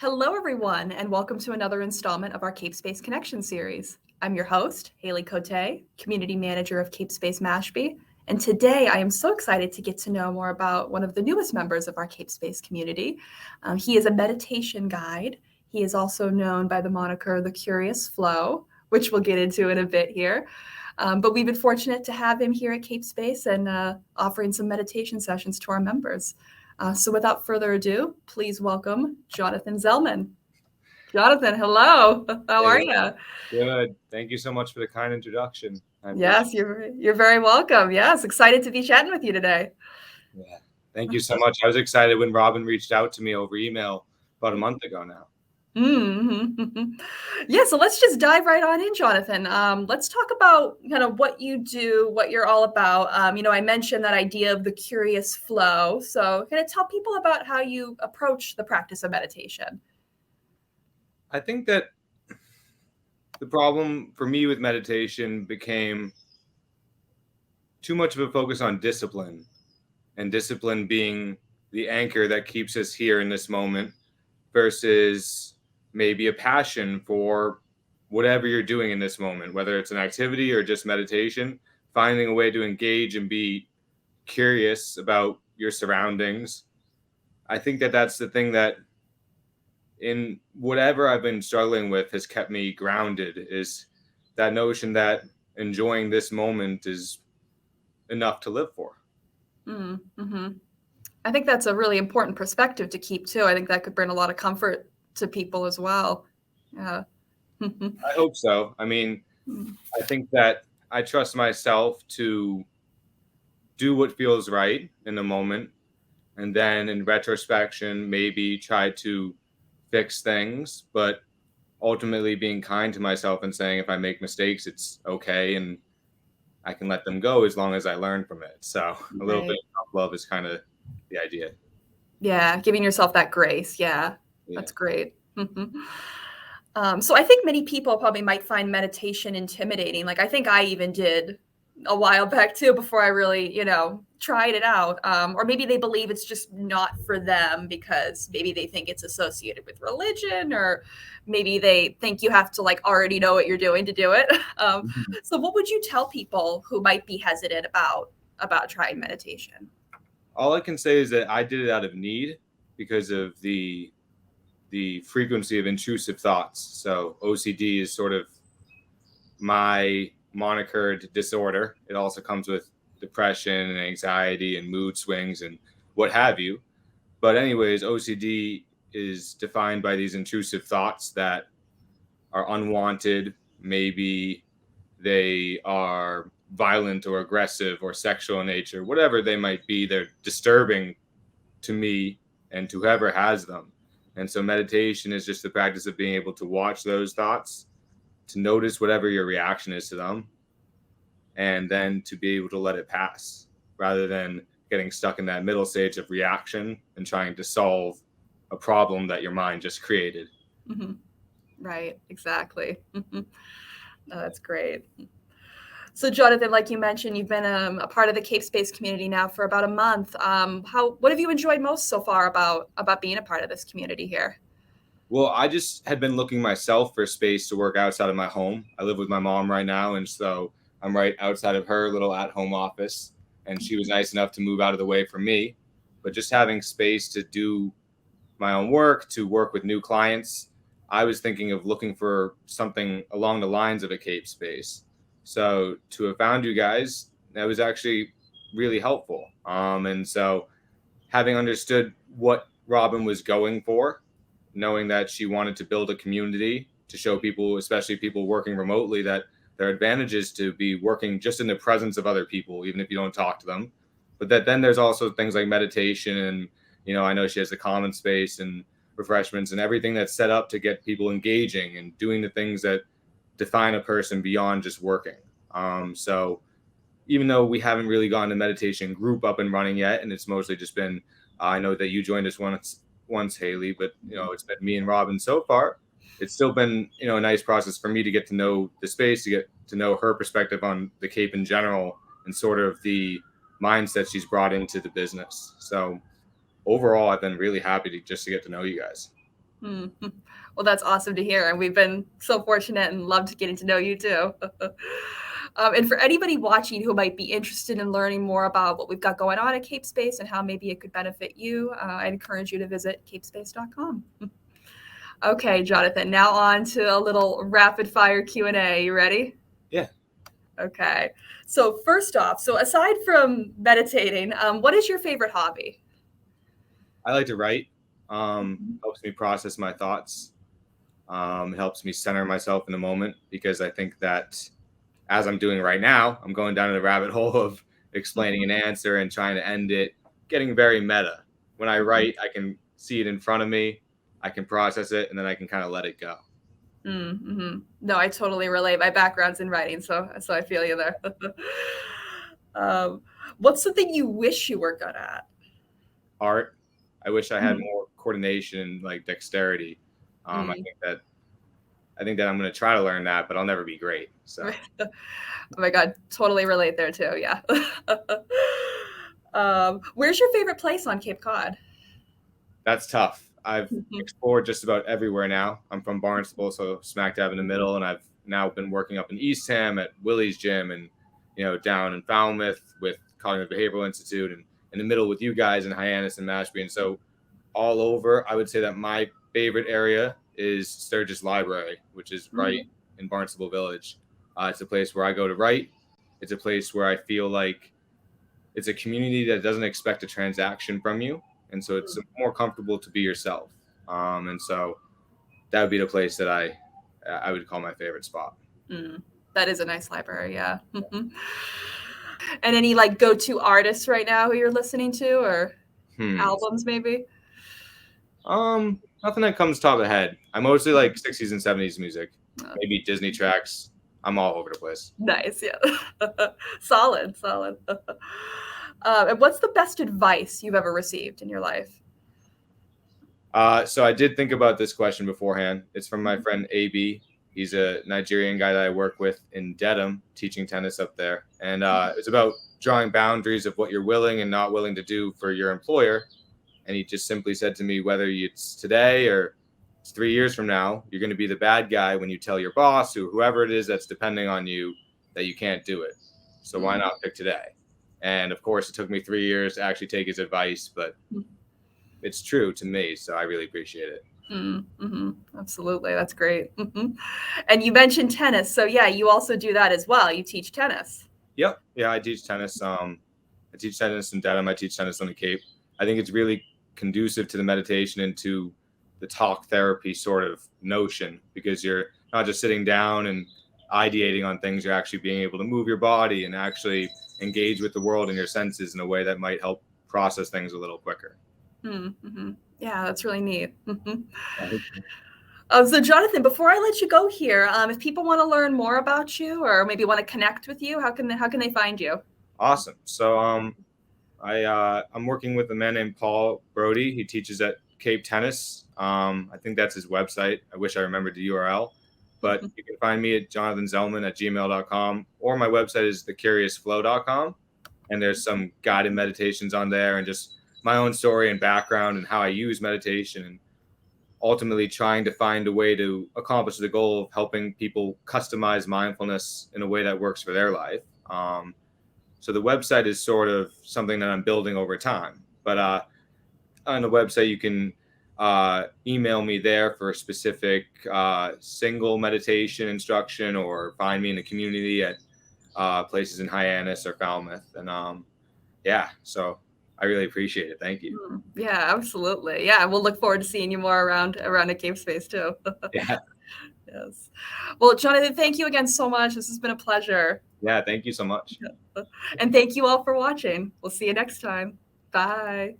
Hello, everyone, and welcome to another installment of our CapeSpace Connection series. I'm your host, Haley Cote, Community Manager of CapeSpace Mashpee, and today I am so excited to get to know more about one of the newest members of our CapeSpace community. He is a meditation guide. He is also known by the moniker The Curious Flow, which we'll get into in a bit here. But we've been fortunate to have him here at CapeSpace and offering some meditation sessions to our members. So without further ado, please welcome Jonathan Zelman. Jonathan, hello. How are Hey, you? good. Thank you so much for the kind introduction. I appreciate Yes, you're very welcome. Yes, excited to be chatting with you today. it. Yeah. Thank you so much. I was excited when Robin reached out to me over email about a month ago now. Mm-hmm. Yeah, so let's just dive right on in, Jonathan. Let's talk about kind of what you do, what you're all about. I mentioned that idea of the curious flow. So, kind of tell people about how you approach the practice of meditation. I think that the problem for me with meditation became too much of a focus on discipline, and discipline being the anchor that keeps us here in this moment versus maybe a passion for whatever you're doing in this moment, whether it's an activity or just meditation, finding a way to engage and be curious about your surroundings. I think that that's the thing that in whatever I've been struggling with has kept me grounded, is that notion that enjoying this moment is enough to live for. Mm-hmm. I think that's a really important perspective to keep too. I think that could bring a lot of comfort to people as well. Yeah. I hope so. I mean, I think that I trust myself to do what feels right in the moment, and then in retrospection maybe try to fix things, but ultimately being kind to myself and saying if I make mistakes it's okay and I can let them go as long as I learn from it. So a little bit Right. of love is kind of the idea. Yeah, giving yourself that grace. Yeah, Yeah. that's great. So I think many people probably might find meditation intimidating. Like I think I even did a while back too before I really, tried it out. Or maybe they believe it's just not for them because maybe they think it's associated with religion, or maybe they think you have to like already know what you're doing to do it. Mhm. So what would you tell people who might be hesitant about trying meditation? All I can say is that I did it out of need because of the frequency of intrusive thoughts. So OCD is sort of my monikered disorder. It also comes with depression and anxiety and mood swings and what have you. But anyways, OCD is defined by these intrusive thoughts that are unwanted. Maybe they are violent or aggressive or sexual in nature, whatever they might be. They're disturbing to me and to whoever has them. And so meditation is just the practice of being able to watch those thoughts, to notice whatever your reaction is to them, and then to be able to let it pass rather than getting stuck in that middle stage of reaction and trying to solve a problem that your mind just created. Mhm. Right, exactly. No, that's great. So, Jonathan, like you mentioned, you've been a part of the CapeSpace community now for about a month. What have you enjoyed most so far about being a part of this community here? Well, I just had been looking myself for space to work outside of my home. I live with my mom right now, and so I'm right outside of her little at-home office. And she was nice enough to move out of the way for me. But just having space to do my own work, to work with new clients, I was thinking of looking for something along the lines of a Cape Space. So to have found you guys, that was actually really helpful. And so having understood what Robin was going for, knowing that she wanted to build a community to show people, especially people working remotely, that there are advantages to be working just in the presence of other people, even if you don't talk to them. But that then there's also things like meditation and, I know she has the common space and refreshments and everything that's set up to get people engaging and doing the things that define a person beyond just working. So even though we haven't really gotten a meditation group up and running yet, and it's mostly just been, I know that you joined us once, Haley, but it's been me and Robin so far. It's still been a nice process for me to get to know the space, to get to know her perspective on the Cape in general, and sort of the mindset she's brought into the business. So overall, I've been really happy to just to get to know you guys. Mm-hmm. Well, that's awesome to hear. And we've been so fortunate and loved getting to know you too. And for anybody watching who might be interested in learning more about what we've got going on at CapeSpace and how maybe it could benefit you, I'd encourage you to visit capespace.com. Okay, Jonathan, now on to a little rapid fire Q&A. You ready? Yeah. Okay. So first off, so aside from meditating, what is your favorite hobby? I like to write. Helps me process my thoughts. It helps me center myself in the moment, because I think that, as I'm doing right now, I'm going down the rabbit hole of explaining an answer and trying to end it, getting very meta. When I write, I can see it in front of me, I can process it, and then I can kind of let it go. Mm-hmm. No, I totally relate. My background's in writing, so I feel you there. um, what's something you wish you were good at? Art. I wish I had more coordination and like dexterity. I think that I'm going to try to learn that, but I'll never be great. So, Oh my God, totally relate there too. Yeah. Where's your favorite place on Cape Cod? that's tough. I've explored just about everywhere now. I'm from Barnstable, so smack dab in the middle, and I've now been working up in Eastham at Willie's Gym, and down in Falmouth with Cognitive Behavioral Institute, and in the middle with you guys in Hyannis and Mashpee. And so all over, I would say that my favorite area is Sturgis Library, which is right in Barnstable Village. It's a place where I go to write. It's a place where I feel like it's a community that doesn't expect a transaction from you. And so it's more comfortable to be yourself. And so that would be the place that I would call my favorite spot. That is a nice library, yeah. And any like go-to artists right now who you're listening to, or albums maybe? Nothing that comes top of the head. I mostly like 60s and 70s music, maybe Disney tracks. I'm all over the place. Nice, yeah. Solid. And what's the best advice you've ever received in your life? So I did think about this question beforehand. It's from my friend AB. He's a Nigerian guy that I work with in Dedham, teaching tennis up there. And it's about drawing boundaries of what you're willing and not willing to do for your employer. And he just simply said to me, whether it's today or it's 3 years from now, you're going to be the bad guy when you tell your boss or whoever it is that's depending on you that you can't do it. So why not pick today? And of course, it took me 3 years to actually take his advice, but it's true to me. So I really appreciate it. Absolutely. That's great. And you mentioned tennis. So yeah, you also do that as well. You teach tennis. Yep. Yeah, I teach tennis. I teach tennis in Dedham. I teach tennis on the Cape. I think it's really conducive to the meditation and to the talk therapy sort of notion, because you're not just sitting down and ideating on things, you're actually being able to move your body and actually engage with the world and your senses in a way that might help process things a little quicker. Yeah, that's really neat. So Jonathan, before I let you go here, if people want to learn more about you or maybe want to connect with you, how can they find you? Awesome. So I'm working with a man named Paul Brody. He teaches at Cape Tennis. I think that's his website. I wish I remembered the URL, but you can find me at jonathanzelman@gmail.com, or my website is thecuriousflow.com. And there's some guided meditations on there and just my own story and background and how I use meditation, and ultimately trying to find a way to accomplish the goal of helping people customize mindfulness in a way that works for their life. So the website is sort of something that I'm building over time. But on the website, you can email me there for a specific single meditation instruction, or find me in the community at places in Hyannis or Falmouth. And so I really appreciate it. Thank you. Yeah, absolutely. Yeah, we'll look forward to seeing you more around a CapeSpace too. Yeah. Yes. Well, Jonathan, thank you again so much. This has been a pleasure. Yeah, thank you so much. And thank you all for watching. We'll see you next time. Bye.